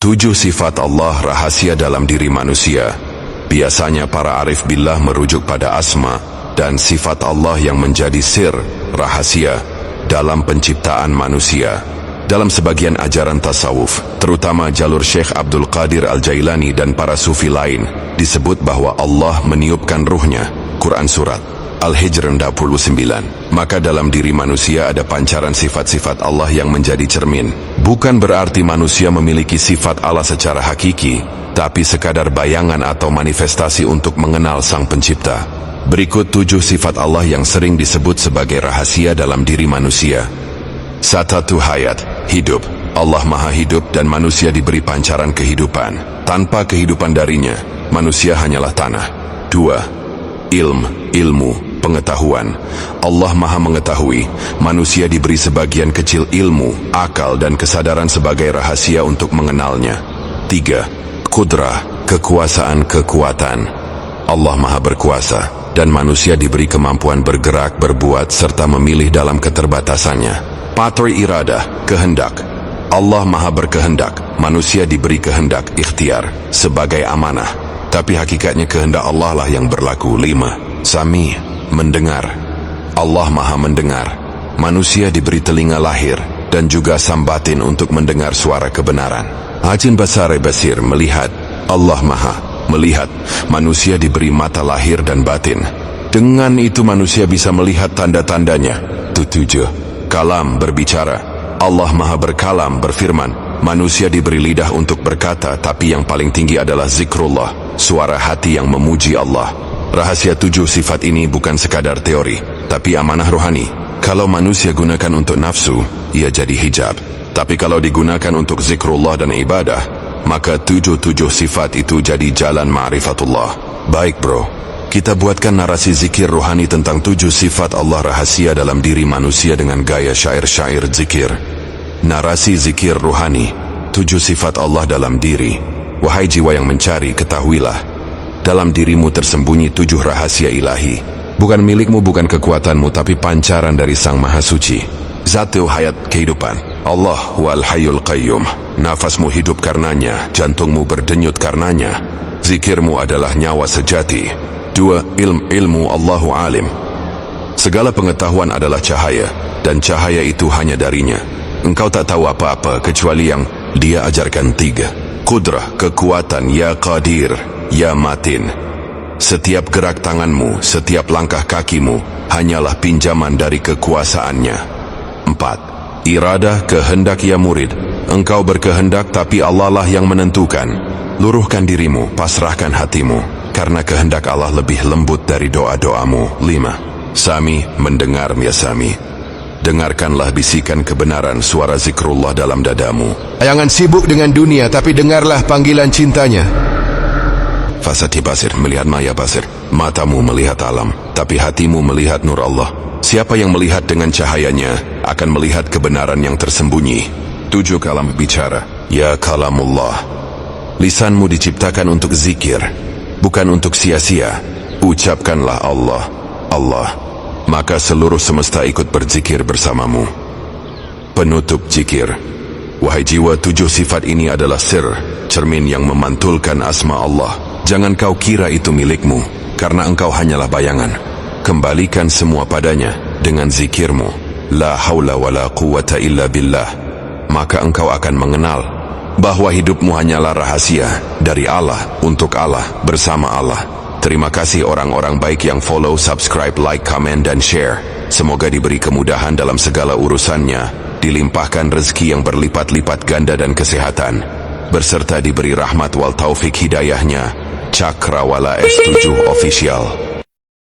7 sifat Allah rahasia dalam diri manusia. Biasanya para arif billah merujuk pada asma dan sifat Allah yang menjadi sir, rahasia, dalam penciptaan manusia. Dalam sebagian ajaran tasawuf, terutama jalur Syekh Abdul Qadir Al-Jailani dan para sufi lain, disebut bahwa Allah meniupkan ruhnya. Quran Surat Al-Hijr 29. Maka dalam diri manusia ada pancaran sifat-sifat Allah yang menjadi cermin. Bukan berarti manusia memiliki sifat Allah secara hakiki, tapi sekadar bayangan atau manifestasi untuk mengenal Sang Pencipta. Berikut 7 sifat Allah yang sering disebut sebagai rahasia dalam diri manusia. 1. Hayat, hidup. Allah Maha Hidup dan manusia diberi pancaran kehidupan. Tanpa kehidupan darinya, manusia hanyalah tanah. 2. Ilmu, pengetahuan. Allah Maha Mengetahui, manusia diberi sebagian kecil ilmu, akal dan kesadaran sebagai rahasia untuk mengenalnya. 3. Qudrah, kekuasaan, kekuatan. Allah Maha Berkuasa dan manusia diberi kemampuan bergerak, berbuat serta memilih dalam keterbatasannya. 4. Iradah, kehendak. Allah Maha Berkehendak, manusia diberi kehendak, ikhtiar, sebagai amanah. Tapi hakikatnya kehendak Allah lah yang berlaku. 5. Sami, mendengar. Allah Maha Mendengar, manusia diberi telinga lahir dan juga sambatin untuk mendengar suara kebenaran. Ajin Basare Basir, melihat. Allah Maha Melihat, manusia diberi mata lahir dan batin. Dengan itu manusia bisa melihat tanda-tandanya. 7. Kalam, berbicara. Allah Maha Berkalam, berfirman. Manusia diberi lidah untuk berkata, tapi yang paling tinggi adalah zikrullah, suara hati yang memuji Allah. Rahasia 7 sifat ini bukan sekadar teori, tapi amanah rohani. Kalau manusia gunakan untuk nafsu, ia jadi hijab. Tapi kalau digunakan untuk zikrullah dan ibadah, maka 7 sifat itu jadi jalan ma'rifatullah. Baik bro, kita buatkan narasi zikir rohani tentang 7 sifat Allah rahasia dalam diri manusia dengan gaya syair-syair zikir. Narasi zikir rohani, 7 sifat Allah dalam diri. Wahai jiwa yang mencari, ketahuilah, dalam dirimu tersembunyi 7 rahasia ilahi. Bukan milikmu, bukan kekuatanmu, tapi pancaran dari Sang Maha Suci. Zatu hayat, kehidupan. Allah wal hayyul qayyum, nafasmu hidup karenanya, jantungmu berdenyut karenanya. Zikirmu adalah nyawa sejati. 2. Ilmu, Allahu alim. Segala pengetahuan adalah cahaya, dan cahaya itu hanya darinya. Engkau tak tahu apa-apa kecuali yang Dia ajarkan. 3. Qudrah, kekuatan, ya qadir, ya matin. Setiap gerak tanganmu, setiap langkah kakimu hanyalah pinjaman dari kekuasaannya. 4. Iradah, kehendak, ya murid. Engkau berkehendak tapi Allah lah yang menentukan. Luruhkan dirimu, pasrahkan hatimu, karena kehendak Allah lebih lembut dari doa-doamu. 5. Sami, mendengar, ya Sami. Dengarkanlah bisikan kebenaran, suara zikrullah dalam dadamu. Jangan sibuk dengan dunia, tapi dengarlah panggilan cintanya. Fasati basir, melihat maya basir. Matamu melihat alam, tapi hatimu melihat nur Allah. Siapa yang melihat dengan cahayanya akan melihat kebenaran yang tersembunyi. 7. Kalam, bicara. Ya kalamullah. Lisanmu diciptakan untuk zikir, bukan untuk sia-sia. Ucapkanlah Allah, Allah, maka seluruh semesta ikut berzikir bersamamu. Penutup zikir. Wahai jiwa, 7 sifat ini adalah sir, cermin yang memantulkan asma Allah. Jangan kau kira itu milikmu, karena engkau hanyalah bayangan. Kembalikan semua padanya dengan zikirmu. La haula wa la quwata illa billah. Maka engkau akan mengenal bahwa hidupmu hanyalah rahasia dari Allah, untuk Allah, bersama Allah. Terima kasih orang-orang baik yang follow, subscribe, like, comment, dan share. Semoga diberi kemudahan dalam segala urusannya, dilimpahkan rezeki yang berlipat-lipat ganda dan kesehatan, beserta diberi rahmat wal taufik hidayahnya. Cakrawala S7 Official.